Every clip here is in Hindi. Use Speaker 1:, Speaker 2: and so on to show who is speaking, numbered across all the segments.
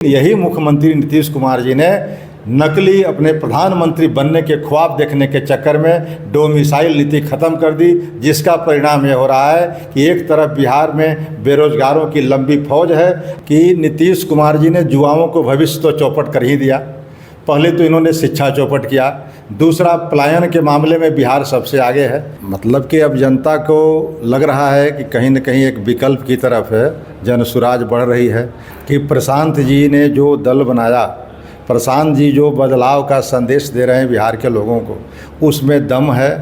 Speaker 1: यही मुख्यमंत्री नीतीश कुमार जी ने नकली अपने प्रधानमंत्री बनने के ख्वाब देखने के चक्कर में डोमिसाइल नीति ख़त्म कर दी, जिसका परिणाम यह हो रहा है कि एक तरफ बिहार में बेरोजगारों की लंबी फौज है कि नीतीश कुमार जी ने युवाओं को भविष्य तो चौपट कर ही दिया। पहले तो इन्होंने शिक्षा चौपट किया, दूसरा पलायन के मामले में बिहार सबसे आगे है। मतलब कि अब जनता को लग रहा है कि कहीं न कहीं एक विकल्प की तरफ है जनसुराज बढ़ रही है कि प्रशांत जी ने जो दल बनाया, प्रशांत जी जो बदलाव का संदेश दे रहे हैं बिहार के लोगों को, उसमें दम है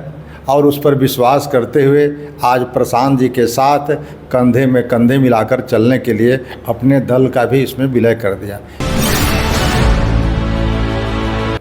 Speaker 1: और उस पर विश्वास करते हुए आज प्रशांत जी के साथ कंधे में कंधे मिलाकर चलने के लिए अपने दल का भी इसमें विलय कर दिया।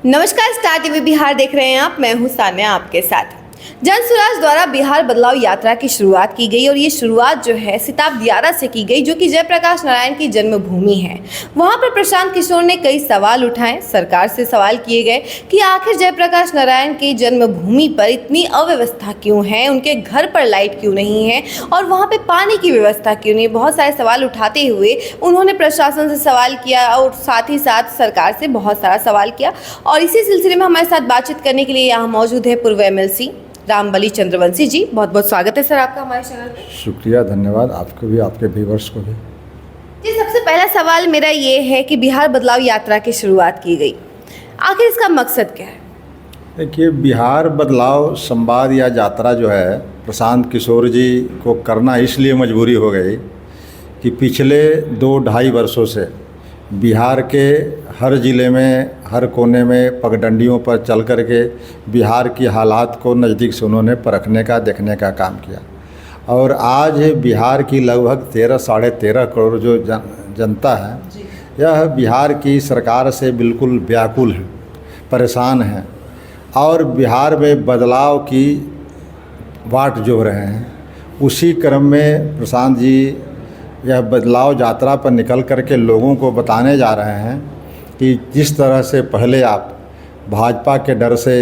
Speaker 2: नमस्कार, स्टार टीवी बिहार देख रहे हैं आप। मैं हूं सान्या आपके साथ। जनसुराज द्वारा बिहार बदलाव यात्रा की शुरुआत की गई और ये शुरुआत जो है सिताब दियारा से की गई, जो कि जयप्रकाश नारायण की जन्मभूमि है। वहां पर प्रशांत किशोर ने कई सवाल उठाए, सरकार से सवाल किए गए कि आखिर जयप्रकाश नारायण की जन्मभूमि पर इतनी अव्यवस्था क्यों है, उनके घर पर लाइट क्यों नहीं है और वहाँ पे पानी की व्यवस्था क्यों नहीं। बहुत सारे सवाल उठाते हुए उन्होंने प्रशासन से सवाल किया और साथ ही साथ सरकार से बहुत सारा सवाल किया। और इसी सिलसिले में हमारे साथ बातचीत करने के लिए यहाँ मौजूद है पूर्व MLC रामबली चंद्रवंशी जी। बहुत बहुत स्वागत है सर आपका हमारे चैनल पे।
Speaker 1: शुक्रिया, धन्यवाद आपको भी, आपके व्यूअर्स को भी।
Speaker 2: जी, सबसे पहला सवाल मेरा ये है कि बिहार बदलाव यात्रा की शुरुआत की गई, आखिर इसका मकसद क्या है?
Speaker 1: देखिए, बिहार बदलाव संवाद या यात्रा जो है प्रशांत किशोर जी को करना इसलिए मजबूरी हो गई कि पिछले 2-2.5 वर्षों से बिहार के हर ज़िले में, हर कोने में पगडंडियों पर चल कर के बिहार की हालात को नज़दीक से उन्होंने परखने का, देखने का काम किया। और आज बिहार की लगभग 13-13.5 करोड़ जो जनता है, यह बिहार की सरकार से बिल्कुल व्याकुल है, परेशान है और बिहार में बदलाव की वाट जोह रहे हैं। उसी क्रम में प्रशांत जी यह बदलाव यात्रा पर निकल कर के लोगों को बताने जा रहे हैं कि जिस तरह से पहले आप भाजपा के डर से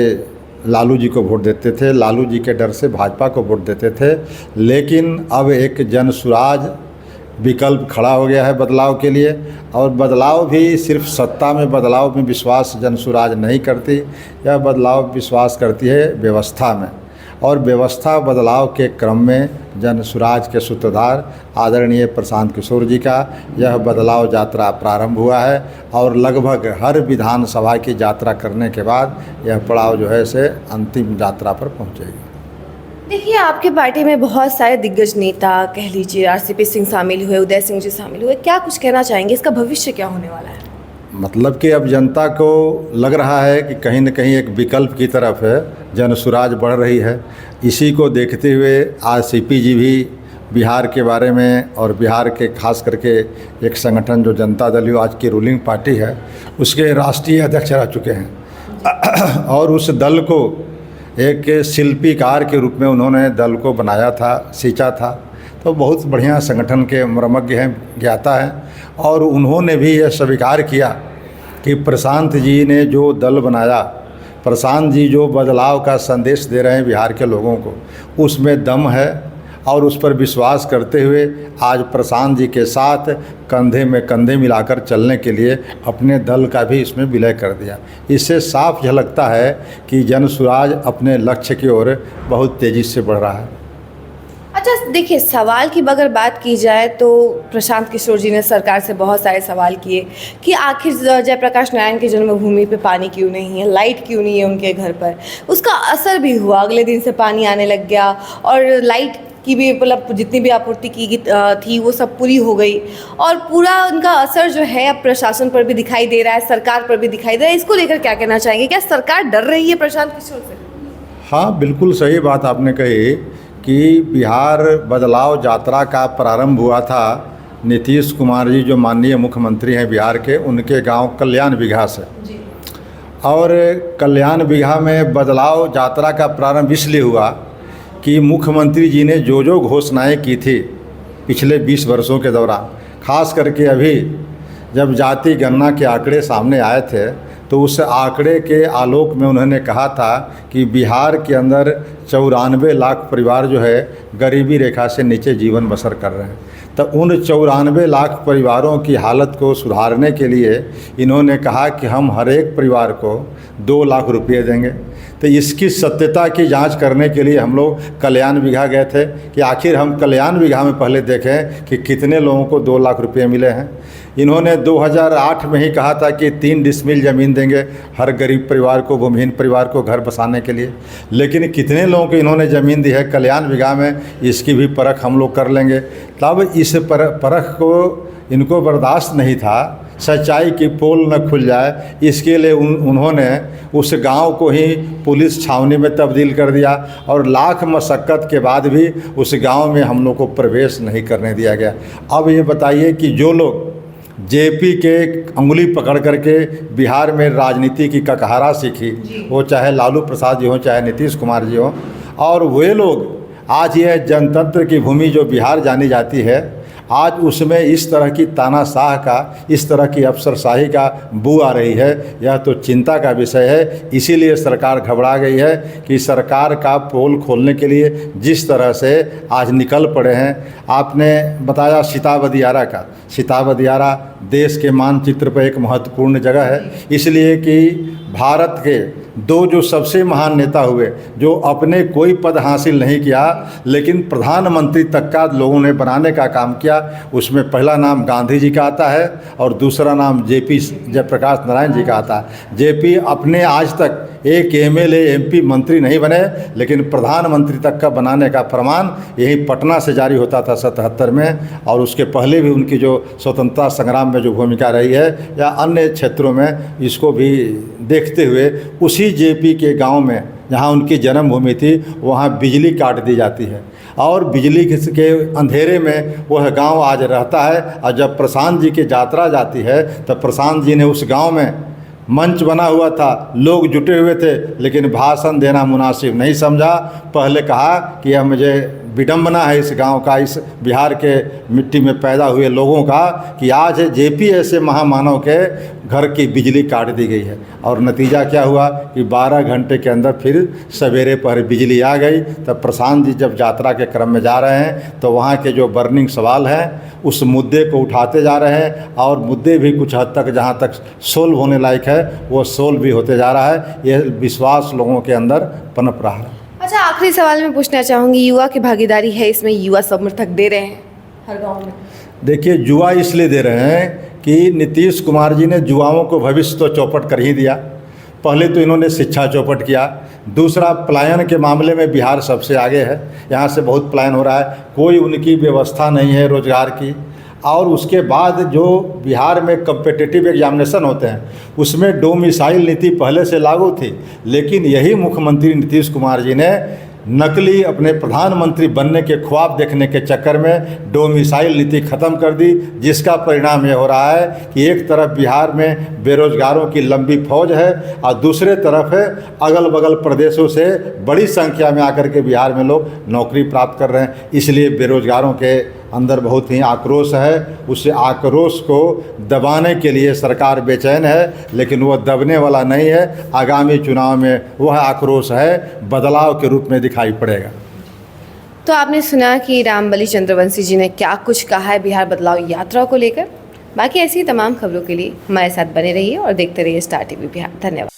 Speaker 1: लालू जी को वोट देते थे, लालू जी के डर से भाजपा को वोट देते थे, लेकिन अब एक जनसुराज विकल्प खड़ा हो गया है बदलाव के लिए। और बदलाव भी सिर्फ सत्ता में बदलाव में विश्वास जनसुराज नहीं करती, यह बदलाव विश्वास करती है व्यवस्था में। और व्यवस्था बदलाव के क्रम में जनसुराज के सूत्रधार आदरणीय प्रशांत किशोर जी का यह बदलाव यात्रा प्रारंभ हुआ है और लगभग हर विधानसभा की यात्रा करने के बाद यह पड़ाव जो है से अंतिम यात्रा पर पहुंचेगी।
Speaker 2: देखिए, आपके पार्टी में बहुत सारे दिग्गज नेता, कह लीजिए RCP सिंह शामिल हुए, उदय सिंह जी शामिल हुए, क्या कुछ कहना चाहेंगे? इसका भविष्य क्या होने वाला है?
Speaker 1: मतलब कि अब जनता को लग रहा है कि कहीं न कहीं एक विकल्प की तरफ है जनसुराज बढ़ रही है। इसी को देखते हुए आज CP जी भी बिहार के बारे में और बिहार के खास करके एक संगठन जो जनता दल यूनाइटेड आज की रूलिंग पार्टी है, उसके राष्ट्रीय अध्यक्ष रह चुके हैं और उस दल को एक शिल्पीकार के रूप में उन्होंने दल को बनाया था, सींचा था। तो बहुत बढ़िया संगठन के मर्मज्ञ हैं, ज्ञाता हैं और उन्होंने भी यह स्वीकार किया कि प्रशांत जी ने जो दल बनाया, प्रशांत जी जो बदलाव का संदेश दे रहे हैं बिहार के लोगों को, उसमें दम है और उस पर विश्वास करते हुए आज प्रशांत जी के साथ कंधे में कंधे मिलाकर चलने के लिए अपने दल का भी इसमें विलय कर दिया। इससे साफ झलकता है कि जनसुराज अपने लक्ष्य की ओर बहुत तेज़ी से बढ़ रहा है।
Speaker 2: अच्छा, देखिए, सवाल की अगर बात की जाए तो प्रशांत किशोर जी ने सरकार से बहुत सारे सवाल किए कि आखिर जयप्रकाश नारायण की जन्मभूमि पे पानी क्यों नहीं है, लाइट क्यों नहीं है उनके घर पर। उसका असर भी हुआ, अगले दिन से पानी आने लग गया और लाइट की भी मतलब जितनी भी आपूर्ति की थी वो सब पूरी हो गई और पूरा उनका असर जो है अब प्रशासन पर भी दिखाई दे रहा है, सरकार पर भी दिखाई दे रहा है। इसको लेकर क्या कहना चाहेंगे? क्या सरकार डर रही है प्रशांत किशोर से?
Speaker 1: हाँ, बिल्कुल सही बात आपने कही कि बिहार बदलाव यात्रा का प्रारंभ हुआ था नीतीश कुमार जी जो माननीय मुख्यमंत्री हैं बिहार के, उनके गांव कल्याण बिघा से। और कल्याण बिघा में बदलाव यात्रा का प्रारंभ इसलिए हुआ कि मुख्यमंत्री जी ने जो जो घोषणाएं की थी पिछले 20 वर्षों के दौरान, खास करके अभी जब जाति गणना के आंकड़े सामने आए थे तो उस आंकड़े के आलोक में उन्होंने कहा था कि बिहार के अंदर 94 लाख परिवार जो है गरीबी रेखा से नीचे जीवन बसर कर रहे हैं। तो उन 94 लाख परिवारों की हालत को सुधारने के लिए इन्होंने कहा कि हम हर एक परिवार को 2 लाख रुपये देंगे। तो इसकी सत्यता की जांच करने के लिए हम लोग कल्याण बिघा गए थे कि आखिर हम कल्याण बिघा में पहले देखें कि कितने लोगों को 2 लाख रुपये मिले हैं। इन्होंने 2008 में ही कहा था कि 3 डिसमिल ज़मीन देंगे हर गरीब परिवार को, भूमिहीन परिवार को घर बसाने के लिए। लेकिन कितने लोगों को इन्होंने ज़मीन दी है कल्याण बिघा में, इसकी भी परख हम लोग कर लेंगे। तब इस परख को इनको बर्दाश्त नहीं था, सच्चाई की पोल न खुल जाए, इसके लिए उन्होंने उस गांव को ही पुलिस छावनी में तब्दील कर दिया और लाख मशक्क़त के बाद भी उस गांव में हम लोग को प्रवेश नहीं करने दिया गया। अब ये बताइए कि जो लोग जेपी के अंगुली पकड़ करके बिहार में राजनीति की ककहरा सीखी, वो चाहे लालू प्रसाद जी हों चाहे नीतीश कुमार जी हों, और वे लोग आज यह जनतंत्र की भूमि जो बिहार जानी जाती है, आज उसमें इस तरह की तानाशाह का, इस तरह की अफसरशाही का बू आ रही है, यह तो चिंता का विषय है। इसीलिए सरकार घबरा गई है कि सरकार का पोल खोलने के लिए जिस तरह से आज निकल पड़े हैं। आपने बताया सीताब दियारा का, सीताब दियारा देश के मानचित्र पर एक महत्वपूर्ण जगह है, इसलिए कि भारत के 2 जो सबसे महान नेता हुए, जो अपने कोई पद हासिल नहीं किया लेकिन प्रधानमंत्री तक का लोगों ने बनाने का काम किया, उसमें पहला नाम गांधी जी का आता है और दूसरा नाम जेपी जयप्रकाश नारायण जी का आता है। जेपी अपने आज तक एक एमएलए एमपी मंत्री नहीं बने, लेकिन प्रधानमंत्री तक का बनाने का फरमान यही पटना से जारी होता था 77 में, और उसके पहले भी उनकी जो स्वतंत्रता संग्राम में जो भूमिका रही है या अन्य क्षेत्रों में, इसको भी देखते हुए उसी जेपी के गांव में जहां उनकी जन्मभूमि थी वहां बिजली काट दी जाती है और बिजली के अंधेरे में वह गांव आज रहता है। और जब प्रशांत जी की यात्रा जाती है तब प्रशांत जी ने उस गांव में मंच बना हुआ था, लोग जुटे हुए थे, लेकिन भाषण देना मुनासिब नहीं समझा। पहले कहा कि यह मुझे विडंबना है इस गांव का, इस बिहार के मिट्टी में पैदा हुए लोगों का, कि आज जेपी ऐसे महामानव के घर की बिजली काट दी गई है। और नतीजा क्या हुआ कि 12 घंटे के अंदर फिर सवेरे पर बिजली आ गई। तब प्रशांत जी जब यात्रा के क्रम में जा रहे हैं तो वहाँ के जो बर्निंग सवाल हैं उस मुद्दे को उठाते जा रहे हैं, और मुद्दे भी कुछ हद तक जहाँ तक सोल्व होने लायक है वो सोल्व भी होते जा रहा है। यह विश्वास लोगों के अंदर पनप रहा है।
Speaker 2: अच्छा, आखिरी सवाल मैं पूछना चाहूँगी, युवा की भागीदारी है इसमें, युवा समर्थक दे रहे हैं हर गांव में?
Speaker 1: देखिए, युवा इसलिए दे रहे हैं कि नीतीश कुमार जी ने युवाओं को भविष्य तो चौपट कर ही दिया। पहले तो इन्होंने शिक्षा चौपट किया, दूसरा पलायन के मामले में बिहार सबसे आगे है, यहाँ से बहुत पलायन हो रहा है, कोई उनकी व्यवस्था नहीं है रोजगार की। और उसके बाद जो बिहार में कम्पिटिटिव एग्जामिनेशन होते हैं उसमें डोमिसाइल नीति पहले से लागू थी, लेकिन यही मुख्यमंत्री नीतीश कुमार जी ने नकली अपने प्रधानमंत्री बनने के ख्वाब देखने के चक्कर में डोमिसाइल नीति ख़त्म कर दी, जिसका परिणाम ये हो रहा है कि एक तरफ बिहार में बेरोजगारों की लंबी फौज है और दूसरे तरफ है अगल बगल प्रदेशों से बड़ी संख्या में आकर के बिहार में लोग नौकरी प्राप्त कर रहे हैं। इसलिए बेरोजगारों के अंदर बहुत ही आक्रोश है। उस आक्रोश को दबाने के लिए सरकार बेचैन है, लेकिन वह दबने वाला नहीं है। आगामी चुनाव में वह आक्रोश है बदलाव के रूप में दिखाई पड़ेगा।
Speaker 2: तो आपने सुना कि रामबली चंद्रवंशी जी ने क्या कुछ कहा है बिहार बदलाव यात्रा को लेकर। बाकी ऐसी तमाम खबरों के लिए हमारे साथ बने रहिए और देखते रहिए स्टार टीवी बिहार। धन्यवाद।